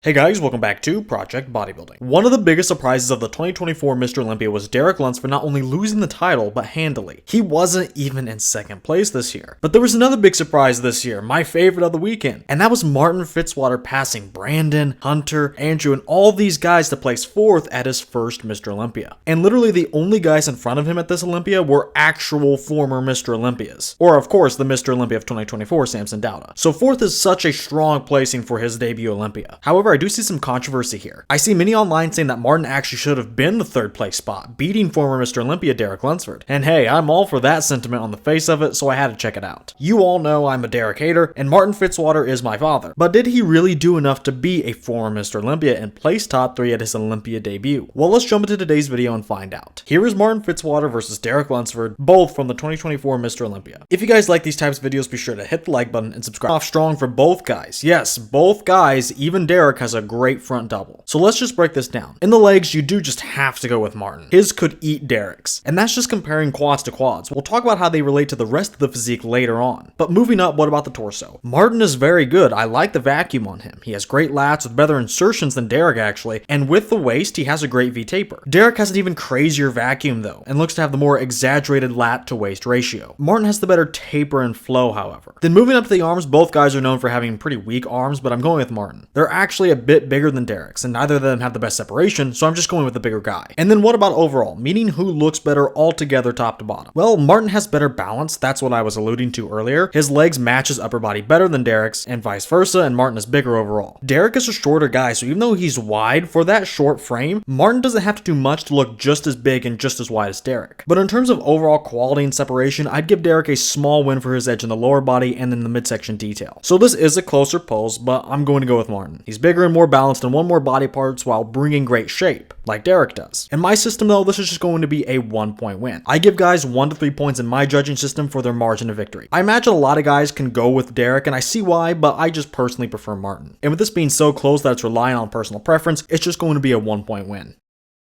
Hey guys, welcome back to Project Bodybuilding. One of the biggest surprises of the 2024 Mr. Olympia was Derek Lunsford not only losing the title, but handily. He wasn't even in second place this year. But there was another big surprise this year, my favorite of the weekend, and that was Martin Fitzwater passing Brandon, Hunter, Andrew, and all these guys to place fourth at his first Mr. Olympia. And literally the only guys in front of him at this Olympia were actual former Mr. Olympias. Or of course, the Mr. Olympia of 2024, Samson Dauda. So fourth is such a strong placing for his debut Olympia. However, I do see some controversy here. I see many online saying that Martin actually should have been the third place spot, beating former Mr. Olympia Derek Lunsford. And hey, I'm all for that sentiment on the face of it, so I had to check it out. You all know I'm a Derek hater, and Martin Fitzwater is my father. But did he really do enough to be a former Mr. Olympia and place top 3 at his Olympia debut? Well, let's jump into today's video and find out. Here is Martin Fitzwater versus Derek Lunsford, both from the 2024 Mr. Olympia. If you guys like these types of videos, be sure to hit the like button and subscribe. Off strong for both guys. Yes, both guys, even Derek has a great front double. So let's just break this down. In the legs, you do just have to go with Martin. His could eat Derek's. And that's just comparing quads to quads. We'll talk about how they relate to the rest of the physique later on. But moving up, what about the torso? Martin is very good. I like the vacuum on him. He has great lats with better insertions than Derek actually. And with the waist, he has a great V-taper. Derek has an even crazier vacuum though, and looks to have the more exaggerated lat to waist ratio. Martin has the better taper and flow, however. Then moving up to the arms, both guys are known for having pretty weak arms, but I'm going with Martin. They're actually a bit bigger than Derek's, and neither of them have the best separation, so I'm just going with the bigger guy. And then what about overall, meaning who looks better altogether top to bottom? Well, Martin has better balance, that's what I was alluding to earlier. His legs match his upper body better than Derek's, and vice versa, and Martin is bigger overall. Derek is a shorter guy, so even though he's wide, for that short frame, Martin doesn't have to do much to look just as big and just as wide as Derek. But in terms of overall quality and separation, I'd give Derek a small win for his edge in the lower body and in the midsection detail. So this is a closer pose, but I'm going to go with Martin. He's bigger and more balanced in one more body parts while bringing great shape, like Derek does. In my system though, this is just going to be a 1-point win. I give guys 1 to 3 points in my judging system for their margin of victory. I imagine a lot of guys can go with Derek, and I see why, but I just personally prefer Martin. And with this being so close that it's relying on personal preference, it's just going to be a 1-point win.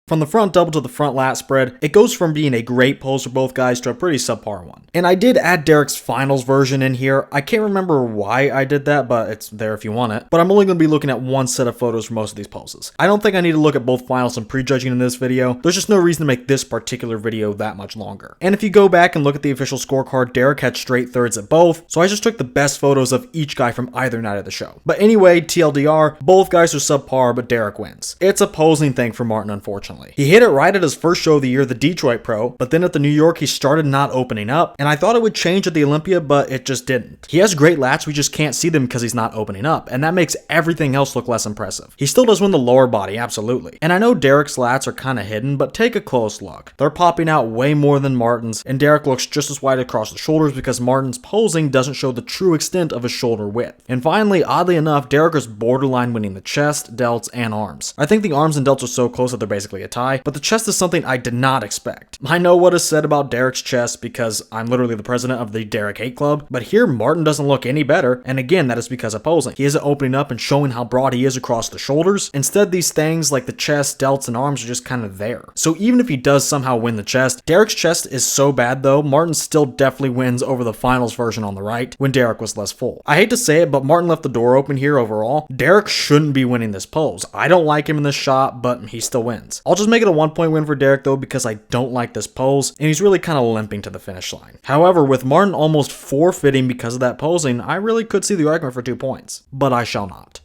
From the front double to the front lat spread, it goes from being a great pose for both guys to a pretty subpar one. And I did add Derek's finals version in here. I can't remember why I did that, but it's there if you want it. But I'm only going to be looking at one set of photos for most of these poses. I don't think I need to look at both finals and prejudging in this video. There's just no reason to make this particular video that much longer. And if you go back and look at the official scorecard, Derek had straight thirds at both, so I just took the best photos of each guy from either night of the show. But anyway, TLDR, both guys are subpar, but Derek wins. It's a posing thing for Martin, unfortunately. He hit it right at his first show of the year, the Detroit Pro, but then at the New York, he started not opening up, and I thought it would change at the Olympia, but it just didn't. He has great lats, we just can't see them because he's not opening up, and that makes everything else look less impressive. He still does win the lower body, absolutely. And I know Derek's lats are kind of hidden, but take a close look. They're popping out way more than Martin's, and Derek looks just as wide across the shoulders because Martin's posing doesn't show the true extent of his shoulder width. And finally, oddly enough, Derek is borderline winning the chest, delts, and arms. I think the arms and delts are so close that they're basically a tie, but the chest is something I did not expect. I know what is said about Derek's chest because I'm literally the president of the Derek Hate Club, but here Martin doesn't look any better, and again, that is because of posing. He isn't opening up and showing how broad he is across the shoulders. Instead, these things like the chest, delts, and arms are just kind of there. So even if he does somehow win the chest, Derek's chest is so bad though, Martin still definitely wins over the finals version on the right when Derek was less full. I hate to say it, but Martin left the door open here overall. Derek shouldn't be winning this pose. I don't like him in this shot, but he still wins. I'll just make it a 1-point win for Derek though because I don't like this pose, and he's really kind of limping to the finish line. However, with Martin almost forfeiting because of that posing, I really could see the argument for 2 points, but I shall not.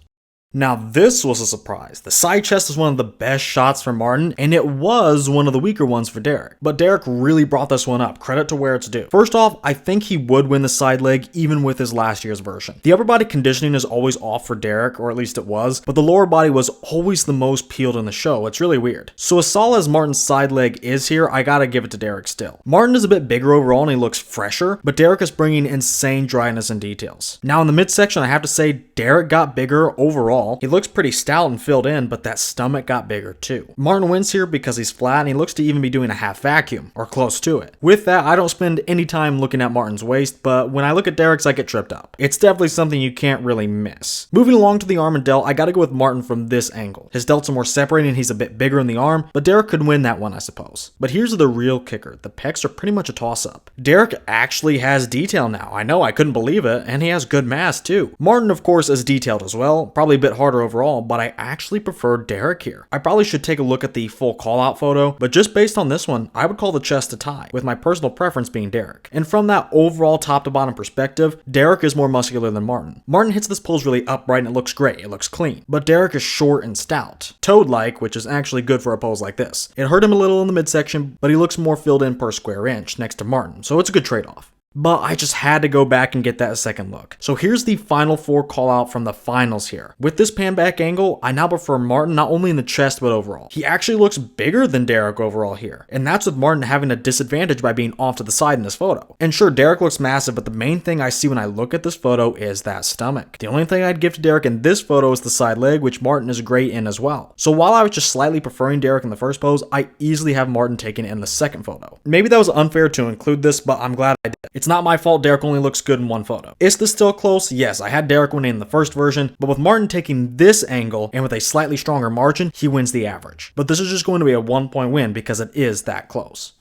Now this was a surprise. The side chest is one of the best shots for Martin, and it was one of the weaker ones for Derek. But Derek really brought this one up, credit to where it's due. First off, I think he would win the side leg even with his last year's version. The upper body conditioning is always off for Derek, or at least it was, but the lower body was always the most peeled in the show. It's really weird. So as solid as Martin's side leg is here, I gotta give it to Derek still. Martin is a bit bigger overall and he looks fresher, but Derek is bringing insane dryness and details. Now in the midsection, I have to say Derek got bigger overall. He looks pretty stout and filled in, but that stomach got bigger too. Martin wins here because he's flat and he looks to even be doing a half vacuum, or close to it. With that, I don't spend any time looking at Martin's waist, but when I look at Derek's, I get tripped up. It's definitely something you can't really miss. Moving along to the arm and delt, I gotta go with Martin from this angle. His delts are more separated and he's a bit bigger in the arm, but Derek could win that one, I suppose. But here's the real kicker. The pecs are pretty much a toss-up. Derek actually has detail now. I know, I couldn't believe it, and he has good mass too. Martin, of course, is detailed as well, probably a bit bit harder overall, but I actually prefer Derek here. I probably should take a look at the full call out photo, but just based on this one, I would call the chest a tie, with my personal preference being Derek. And from that overall top to bottom perspective, Derek is more muscular than Martin. Martin hits this pose really upright and it looks great, it looks clean, but Derek is short and stout. Toad-like, which is actually good for a pose like this. It hurt him a little in the midsection, but he looks more filled in per square inch next to Martin, so it's a good trade-off. But I just had to go back and get that second look. So here's the final 4 call out from the finals here. With this pan back angle, I now prefer Martin not only in the chest but overall. He actually looks bigger than Derek overall here. And that's with Martin having a disadvantage by being off to the side in this photo. And sure, Derek looks massive, but the main thing I see when I look at this photo is that stomach. The only thing I'd give to Derek in this photo is the side leg, which Martin is great in as well. So while I was just slightly preferring Derek in the first pose, I easily have Martin taken in the second photo. Maybe that was unfair to include this, but I'm glad I did. It's not my fault Derek only looks good in one photo. Is this still close? Yes, I had Derek winning in the first version, but with Martin taking this angle and with a slightly stronger margin, he wins the average. But this is just going to be a 1-point win because it is that close.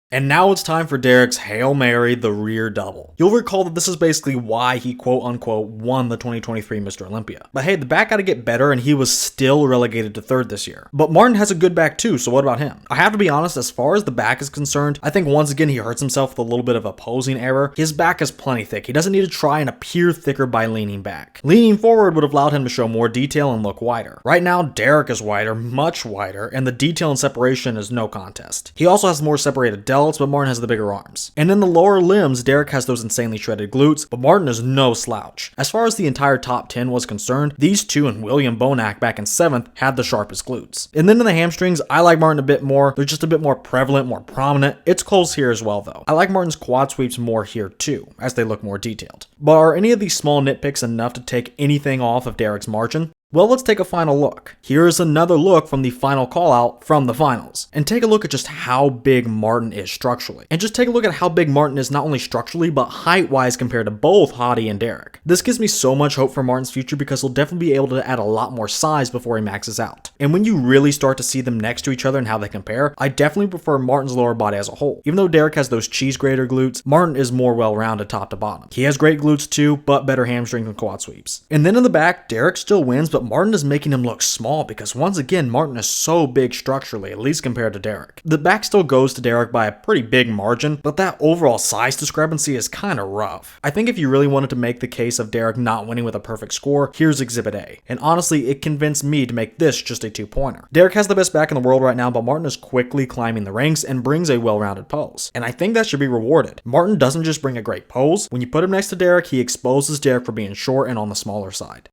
And now it's time for Derek's Hail Mary, the rear double. You'll recall that this is basically why he quote-unquote won the 2023 Mr. Olympia. But hey, the back gotta get better and he was still relegated to 3rd this year. But Martin has a good back too, so what about him? I have to be honest, as far as the back is concerned, I think once again he hurts himself with a little bit of a posing error. His back is plenty thick. He doesn't need to try and appear thicker by leaning back. Leaning forward would have allowed him to show more detail and look wider. Right now, Derek is wider, much wider, and the detail and separation is no contest. He also has more separated delts, but Martin has the bigger arms. And in the lower limbs, Derek has those insanely shredded glutes, but Martin is no slouch. As far as the entire top 10 was concerned, these two and William Bonac back in 7th had the sharpest glutes. And then in the hamstrings, I like Martin a bit more. They're just a bit more prevalent, more prominent. It's close here as well though. I like Martin's quad sweeps more here too, as they look more detailed. But are any of these small nitpicks enough to take anything off of Derek's margin? Well, let's take a final look. Here is another look from the final call out from the finals. And take a look at just how big Martin is structurally. And just take a look at how big Martin is not only structurally, but height-wise compared to both Hottie and Derek. This gives me so much hope for Martin's future because he'll definitely be able to add a lot more size before he maxes out. And when you really start to see them next to each other and how they compare, I definitely prefer Martin's lower body as a whole. Even though Derek has those cheese grater glutes, Martin is more well-rounded top to bottom. He has great glutes too, but better hamstrings and quad sweeps. And then in the back, Derek still wins, but Martin is making him look small because once again, Martin is so big structurally, at least compared to Derek. The back still goes to Derek by a pretty big margin, but that overall size discrepancy is kind of rough. I think if you really wanted to make the case of Derek not winning with a perfect score, here's Exhibit A. And honestly, it convinced me to make this just a 2-pointer. Derek has the best back in the world right now, but Martin is quickly climbing the ranks and brings a well-rounded pose. And I think that should be rewarded. Martin doesn't just bring a great pose. When you put him next to Derek, he exposes Derek for being short and on the smaller side.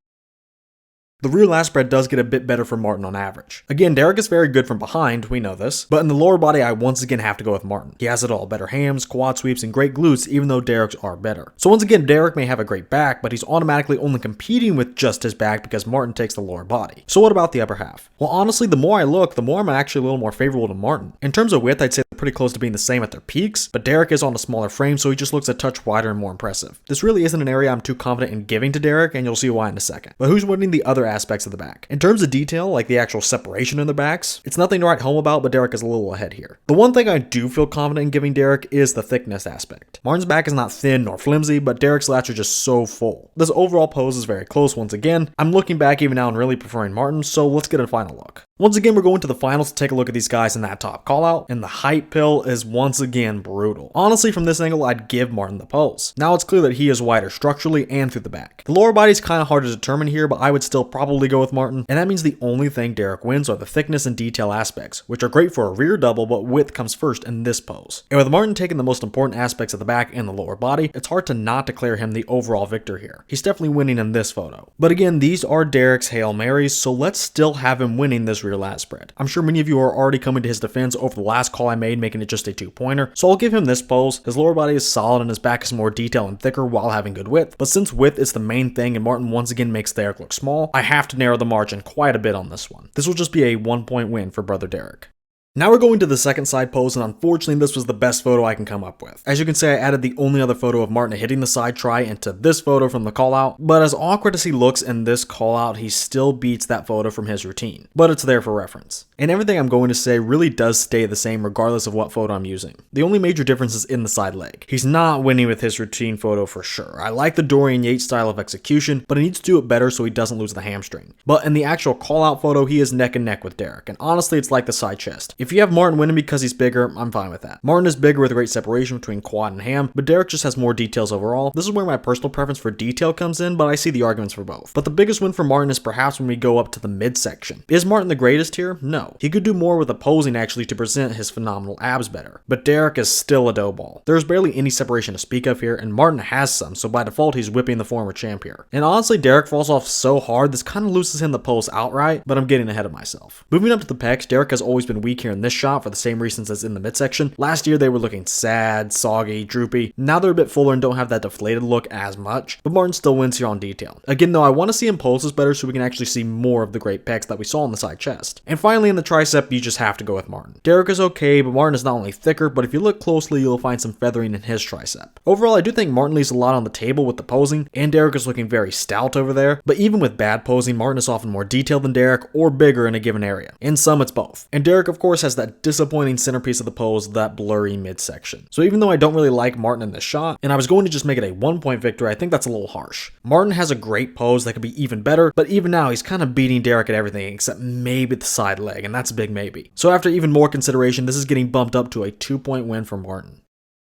The rear lat spread does get a bit better for Martin on average. Again, Derek is very good from behind, we know this, but in the lower body I once again have to go with Martin. He has it all, better hams, quad sweeps, and great glutes even though Derek's are better. So once again, Derek may have a great back, but he's automatically only competing with just his back because Martin takes the lower body. So what about the upper half? Well honestly, the more I look, the more I'm actually a little more favorable to Martin. In terms of width, I'd say they're pretty close to being the same at their peaks, but Derek is on a smaller frame so he just looks a touch wider and more impressive. This really isn't an area I'm too confident in giving to Derek, and you'll see why in a second. But who's winning the other aspects of the back? In terms of detail, like the actual separation in the backs, it's nothing to write home about, but Derek is a little ahead here. The one thing I do feel confident in giving Derek is the thickness aspect. Martin's back is not thin nor flimsy, but Derek's lats are just so full. This overall pose is very close once again. I'm looking back even now and really preferring Martin, so let's get a final look. Once again, we're going to the finals to take a look at these guys in that top call out, and the height pill is once again brutal. Honestly, from this angle, I'd give Martin the pose. Now it's clear that he is wider structurally and through the back. The lower body is kind of hard to determine here, but I would still probably go with Martin, and that means the only thing Derek wins are the thickness and detail aspects, which are great for a rear double, but width comes first in this pose. And with Martin taking the most important aspects of the back and the lower body, it's hard to not declare him the overall victor here. He's definitely winning in this photo. But again, these are Derek's Hail Marys, so let's still have him winning this rear lat spread. I'm sure many of you are already coming to his defense over the last call I made, making it just a 2-pointer, so I'll give him this pose. His lower body is solid and his back is more detailed and thicker while having good width, but since width is the main thing and Martin once again makes Derek look small, I have to narrow the margin quite a bit on this one. This will just be a 1-point win for brother Derek. Now we're going to the second side pose, and unfortunately this was the best photo I can come up with. As you can see, I added the only other photo of Martin hitting the side try into this photo from the call out, but as awkward as he looks in this call out, he still beats that photo from his routine. But it's there for reference. And everything I'm going to say really does stay the same regardless of what photo I'm using. The only major difference is in the side leg. He's not winning with his routine photo for sure. I like the Dorian Yates style of execution, but he needs to do it better so he doesn't lose the hamstring. But in the actual call out photo, he is neck and neck with Derek, and honestly it's like the side chest. If you have Martin winning because he's bigger, I'm fine with that. Martin is bigger with great separation between quad and ham, but Derek just has more details overall. This is where my personal preference for detail comes in, but I see the arguments for both. But the biggest win for Martin is perhaps when we go up to the midsection. Is Martin the greatest here? No. He could do more with the posing actually to present his phenomenal abs better. But Derek is still a dough ball. There's barely any separation to speak of here, and Martin has some, so by default he's whipping the former champ here. And honestly, Derek falls off so hard, this kind of loses him the pose outright, but I'm getting ahead of myself. Moving up to the pecs, Derek has always been weak here in this shot for the same reasons as in the midsection. Last year they were looking sad, soggy, droopy. Now they're a bit fuller and don't have that deflated look as much, but Martin still wins here on detail. Again though, I want to see him pose this better so we can actually see more of the great pecs that we saw on the side chest. And finally in the tricep, you just have to go with Martin. Derek is okay, but Martin is not only thicker, but if you look closely you'll find some feathering in his tricep. Overall, I do think Martin leaves a lot on the table with the posing, and Derek is looking very stout over there, but even with bad posing, Martin is often more detailed than Derek or bigger in a given area. In some, it's both. And Derek of course has that disappointing centerpiece of the pose, that blurry midsection. So even though I don't really like Martin in this shot, and I was going to just make it a 1-point victory, I think that's a little harsh. Martin has a great pose that could be even better, but even now he's kind of beating Derek at everything except maybe the side leg, and that's a big maybe. So after even more consideration, this is getting bumped up to a 2-point win for Martin.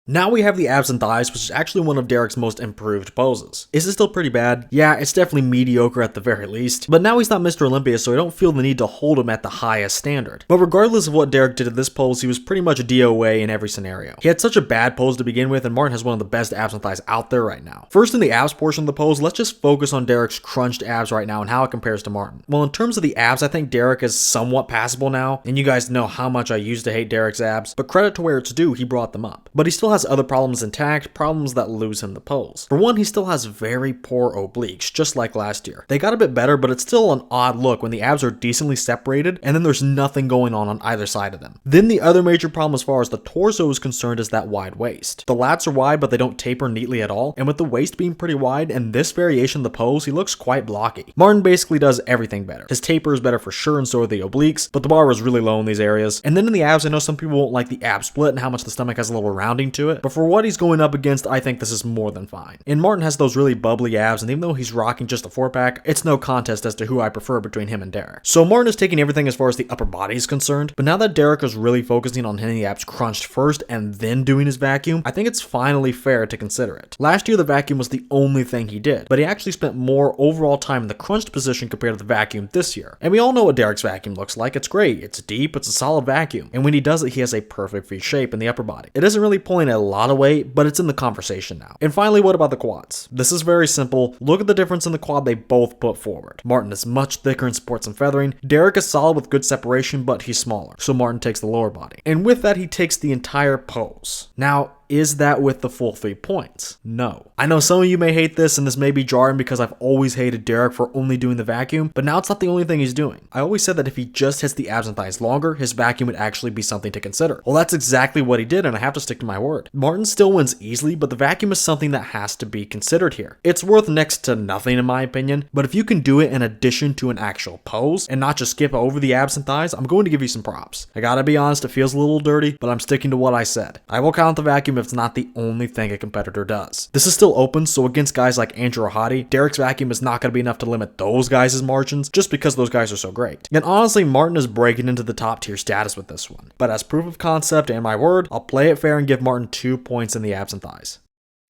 Now we have the abs and thighs, which is actually one of Derek's most improved poses. Is it still pretty bad? Yeah, it's definitely mediocre at the very least, but now he's not Mr. Olympia, so I don't feel the need to hold him at the highest standard. But regardless of what Derek did at this pose, he was pretty much a DOA in every scenario. He had such a bad pose to begin with, and Martin has one of the best abs and thighs out there right now. First, in the abs portion of the pose, let's just focus on Derek's crunched abs right now and how it compares to Martin. Well, in terms of the abs, I think Derek is somewhat passable now, and you guys know how much I used to hate Derek's abs, but credit to where it's due, he brought them up. But he still has other problems intact, problems that lose him the pose. For one, he still has very poor obliques, just like last year. They got a bit better, but it's still an odd look when the abs are decently separated and then there's nothing going on either side of them. Then the other major problem as far as the torso is concerned is that wide waist. The lats are wide, but they don't taper neatly at all, and with the waist being pretty wide and this variation of the pose, he looks quite blocky. Martin basically does everything better. His taper is better for sure, and so are the obliques, but the bar was really low in these areas. And then in the abs, I know some people won't like the ab split and how much the stomach has a little rounding to it, but for what he's going up against, I think this is more than fine. And Martin has those really bubbly abs, and even though he's rocking just a 4-pack, it's no contest as to who I prefer between him and Derek. So Martin is taking everything as far as the upper body is concerned, but now that Derek is really focusing on hitting the abs crunched first and then doing his vacuum, I think it's finally fair to consider it. Last year the vacuum was the only thing he did, but he actually spent more overall time in the crunched position compared to the vacuum this year. And we all know what Derek's vacuum looks like. It's great, it's deep, it's a solid vacuum, and when he does it, he has a perfect V shape in the upper body. It isn't really pulling a lot of weight, but it's in the conversation now. And finally, what about the quads? This is very simple. Look at the difference in the quad they both put forward. Martin is much thicker and sports some feathering. Derek is solid with good separation, but he's smaller, so Martin takes the lower body. And with that, he takes the entire pose. Now, is that with the full 3 points? No. I know some of you may hate this, and this may be jarring because I've always hated Derek for only doing the vacuum, but now it's not the only thing he's doing. I always said that if he just hits the abs and thighs longer, his vacuum would actually be something to consider. Well, that's exactly what he did, and I have to stick to my word. Martin still wins easily, but the vacuum is something that has to be considered here. It's worth next to nothing in my opinion, but if you can do it in addition to an actual pose and not just skip over the abs and thighs, I'm going to give you some props. I gotta be honest, it feels a little dirty, but I'm sticking to what I said. I will count the vacuum if it's not the only thing a competitor does. This is still open, so against guys like Andrew or Hottie, Derek's vacuum is not going to be enough to limit those guys' margins just because those guys are so great. And honestly, Martin is breaking into the top tier status with this one. But as proof of concept and my word, I'll play it fair and give Martin 2 points in the abs and thighs.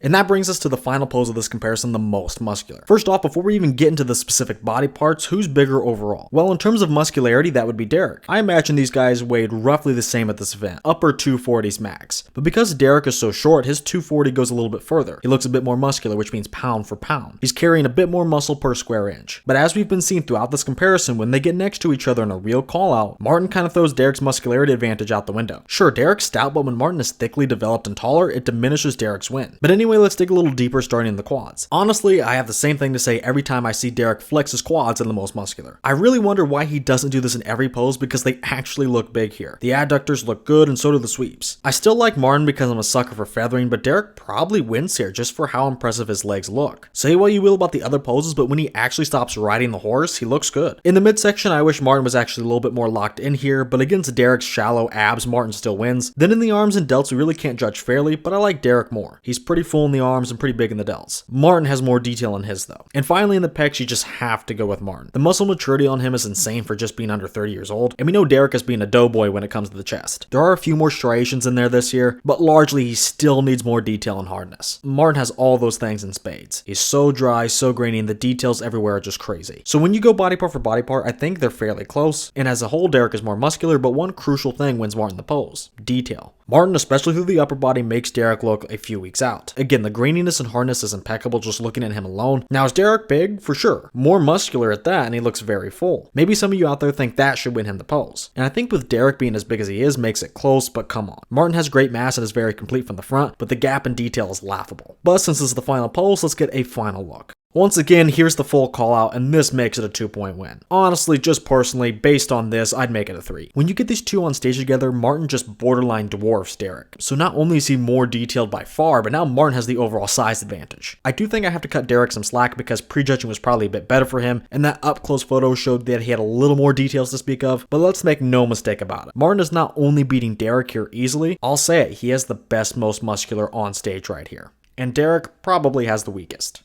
And that brings us to the final pose of this comparison, the most muscular. First off, before we even get into the specific body parts, who's bigger overall? Well, in terms of muscularity, that would be Derek. I imagine these guys weighed roughly the same at this event, upper 240s max. But because Derek is so short, his 240 goes a little bit further. He looks a bit more muscular, which means pound for pound. He's carrying a bit more muscle per square inch. But as we've been seeing throughout this comparison, when they get next to each other in a real call out, Martin kind of throws Derek's muscularity advantage out the window. Sure, Derek's stout, but when Martin is thickly developed and taller, it diminishes Derek's win. But anyway, Anyway, let's dig a little deeper starting in the quads. Honestly, I have the same thing to say every time I see Derek flex his quads in the most muscular. I really wonder why he doesn't do this in every pose because they actually look big here. The adductors look good and so do the sweeps. I still like Martin because I'm a sucker for feathering, but Derek probably wins here just for how impressive his legs look. Say what you will about the other poses, but when he actually stops riding the horse, he looks good. In the midsection, I wish Martin was actually a little bit more locked in here, but against Derek's shallow abs, Martin still wins. Then in the arms and delts, we really can't judge fairly, but I like Derek more. He's pretty full in the arms and pretty big in the delts. Martin has more detail in his though. And finally in the pecs, you just have to go with Martin. The muscle maturity on him is insane for just being under 30 years old, and we know Derek as being a doughboy when it comes to the chest. There are a few more striations in there this year, but largely he still needs more detail and hardness. Martin has all those things in spades. He's so dry, so grainy, and the details everywhere are just crazy. So when you go body part for body part, I think they're fairly close, and as a whole Derek is more muscular, but one crucial thing wins Martin the pose: detail. Martin, especially through the upper body, makes Derek look a few weeks out. Again, the graininess and hardness is impeccable just looking at him alone. Now is Derek big? For sure. More muscular at that, and he looks very full. Maybe some of you out there think that should win him the pose. And I think with Derek being as big as he is makes it close, but come on. Martin has great mass and is very complete from the front, but the gap in detail is laughable. But since this is the final pose, let's get a final look. Once again, here's the full call out, and this makes it a 2-point win. Honestly, just personally, based on this, I'd make it a 3. When you get these two on stage together, Martin just borderline dwarfs Derek. So not only is he more detailed by far, but now Martin has the overall size advantage. I do think I have to cut Derek some slack because prejudging was probably a bit better for him, and that up-close photo showed that he had a little more details to speak of, but let's make no mistake about it. Martin is not only beating Derek here easily, I'll say it, he has the best, most muscular on stage right here. And Derek probably has the weakest.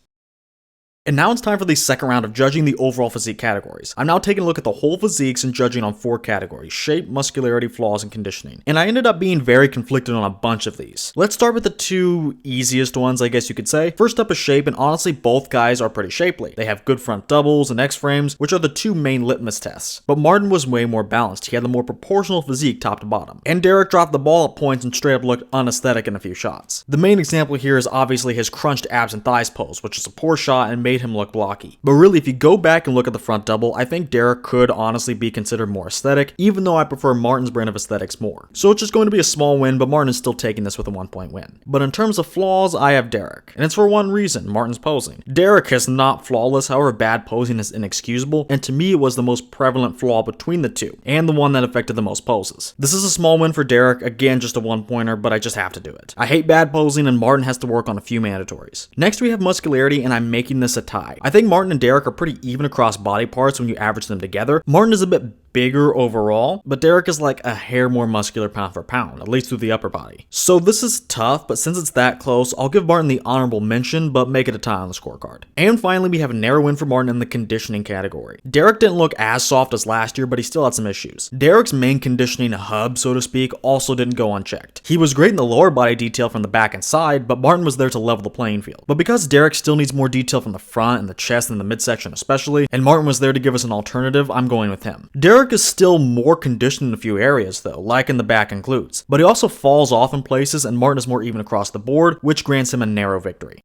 And now it's time for the second round of judging the overall physique categories. I'm now taking a look at the whole physiques and judging on 4 categories: shape, muscularity, flaws, and conditioning. And I ended up being very conflicted on a bunch of these. Let's start with the 2 easiest ones, I guess you could say. First up is shape, and honestly both guys are pretty shapely. They have good front doubles and X-frames, which are the 2 main litmus tests. But Martin was way more balanced. He had the more proportional physique top to bottom. And Derek dropped the ball at points and straight up looked unaesthetic in a few shots. The main example here is obviously his crunched abs and thighs pose, which is a poor shot and made him look blocky. But really, if you go back and look at the front double, I think Derek could honestly be considered more aesthetic, even though I prefer Martin's brand of aesthetics more. So it's just going to be a small win, but Martin is still taking this with a 1-point win. But in terms of flaws, I have Derek. And it's for one reason: Martin's posing. Derek is not flawless, however bad posing is inexcusable, and to me it was the most prevalent flaw between the two, and the one that affected the most poses. This is a small win for Derek, again just a 1-pointer, but I just have to do it. I hate bad posing, and Martin has to work on a few mandatories. Next we have muscularity, and I'm making this a tie. I think Martin and Derek are pretty even across body parts when you average them together. Martin is a bit bigger overall, but Derek is like a hair more muscular pound for pound, at least through the upper body. So this is tough, but since it's that close, I'll give Martin the honorable mention, but make it a tie on the scorecard. And finally, we have a narrow win for Martin in the conditioning category. Derek didn't look as soft as last year, but he still had some issues. Derek's main conditioning hub, so to speak, also didn't go unchecked. He was great in the lower body detail from the back and side, but Martin was there to level the playing field. But because Derek still needs more detail from the front and the chest and the midsection especially, and Martin was there to give us an alternative, I'm going with him. Derek is still more conditioned in a few areas though, like in the back and glutes, but he also falls off in places, and Martin is more even across the board, which grants him a narrow victory.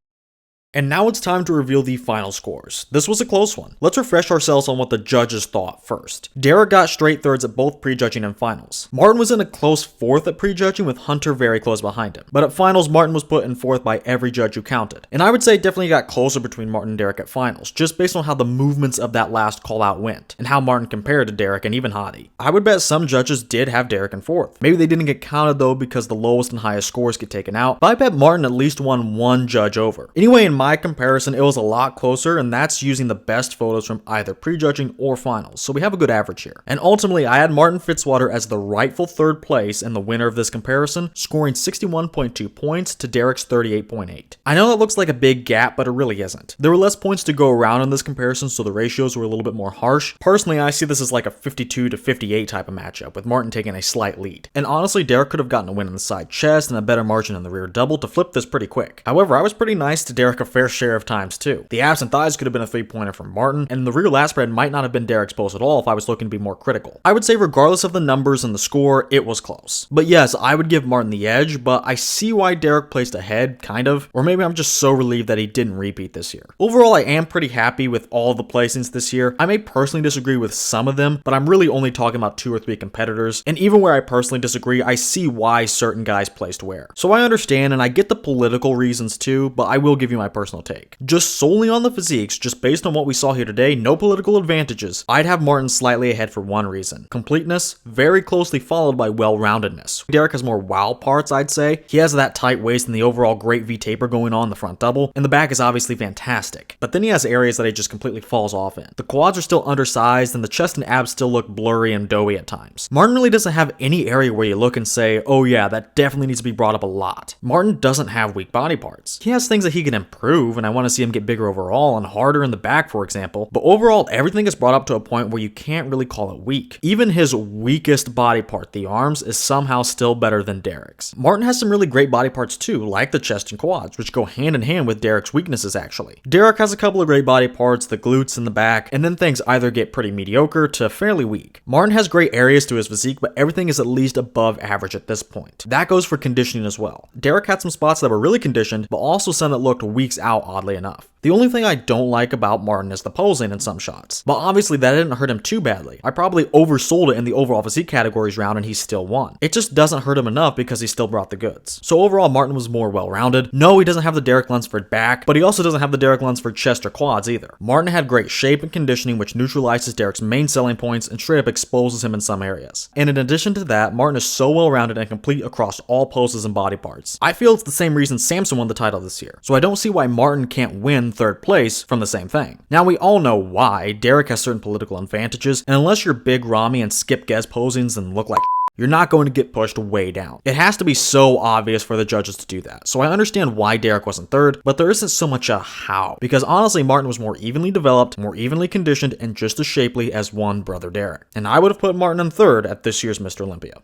And now it's time to reveal the final scores. This was a close one. Let's refresh ourselves on what the judges thought first. Derek got straight thirds at both prejudging and finals. Martin was in a close 4th at prejudging, with Hunter very close behind him. But at finals, Martin was put in 4th by every judge who counted. And I would say it definitely got closer between Martin and Derek at finals, just based on how the movements of that last call out went, and how Martin compared to Derek and even Hadi. I would bet some judges did have Derek in 4th. Maybe they didn't get counted though because the lowest and highest scores get taken out, but I bet Martin at least won one judge over. Anyway, in my comparison, it was a lot closer, and that's using the best photos from either prejudging or finals, so we have a good average here. And ultimately, I had Martin Fitzwater as the rightful 3rd place and the winner of this comparison, scoring 61.2 points to Derek's 38.8. I know that looks like a big gap, but it really isn't. There were less points to go around in this comparison, so the ratios were a little bit more harsh. Personally, I see this as like a 52 to 58 type of matchup, with Martin taking a slight lead. And honestly, Derek could have gotten a win in the side chest and a better margin in the rear double to flip this pretty quick. However, I was pretty nice to Derek fair share of times too. The abs and thighs could have been a 3-pointer from Martin, and the rear lat spread might not have been Derek's pose at all if I was looking to be more critical. I would say regardless of the numbers and the score, it was close. But yes, I would give Martin the edge, but I see why Derek placed ahead, kind of. Or maybe I'm just so relieved that he didn't repeat this year. Overall, I am pretty happy with all the placings this year. I may personally disagree with some of them, but I'm really only talking about 2 or 3 competitors. And even where I personally disagree, I see why certain guys placed where. So I understand, and I get the political reasons too, but I will give you my personal take. Just solely on the physiques, just based on what we saw here today, no political advantages, I'd have Martin slightly ahead for one reason. Completeness, very closely followed by well-roundedness. Derek has more wow parts, I'd say. He has that tight waist and the overall great V taper going on in the front double, and the back is obviously fantastic. But then he has areas that he just completely falls off in. The quads are still undersized, and the chest and abs still look blurry and doughy at times. Martin really doesn't have any area where you look and say, oh yeah, that definitely needs to be brought up a lot. Martin doesn't have weak body parts. He has things that he can improve, and I want to see him get bigger overall and harder in the back, for example, but overall, everything is brought up to a point where you can't really call it weak. Even his weakest body part, the arms, is somehow still better than Derek's. Martin has some really great body parts too, like the chest and quads, which go hand in hand with Derek's weaknesses actually. Derek has a couple of great body parts, the glutes and the back, and then things either get pretty mediocre to fairly weak. Martin has great areas to his physique, but everything is at least above average at this point. That goes for conditioning as well. Derek had some spots that were really conditioned, but also some that looked weeks out, oddly enough. The only thing I don't like about Martin is the posing in some shots, but obviously that didn't hurt him too badly. I probably oversold it in the overall physique categories round and he still won. It just doesn't hurt him enough because he still brought the goods. So overall, Martin was more well-rounded. No, he doesn't have the Derek Lunsford back, but he also doesn't have the Derek Lunsford chest or quads either. Martin had great shape and conditioning, which neutralizes Derek's main selling points and straight up exposes him in some areas. And in addition to that, Martin is so well-rounded and complete across all poses and body parts. I feel it's the same reason Samson won the title this year, so I don't see why Martin can't win third place from the same thing. Now we all know why. Derek has certain political advantages, and unless you're Big Ramy and skip guest posings and look like you're not going to get pushed way down. It has to be so obvious for the judges to do that. So I understand why Derek wasn't third, but there isn't so much a how. Because honestly, Martin was more evenly developed, more evenly conditioned, and just as shapely as one brother Derek. And I would have put Martin in third at this year's Mr. Olympia.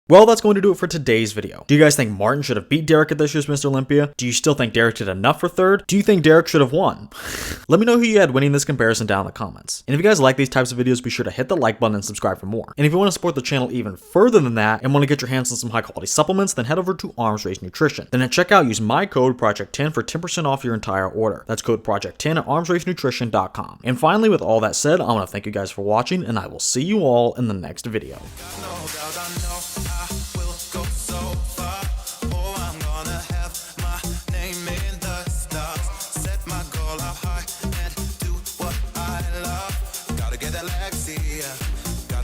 Well, that's going to do it for today's video. Do you guys think Martin should have beat Derek at this year's Mr. Olympia? Do you still think Derek did enough for third? Do you think Derek should have won? Let me know who you had winning this comparison down in the comments. And if you guys like these types of videos, be sure to hit the like button and subscribe for more. And if you want to support the channel even further than that and want to get your hands on some high quality supplements, then head over to Arms Race Nutrition. Then at checkout, use my code Project10 for 10% off your entire order. That's code Project10 at armsracenutrition.com. And finally, with all that said, I want to thank you guys for watching, and I will see you all in the next video.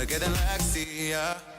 Get Alexia.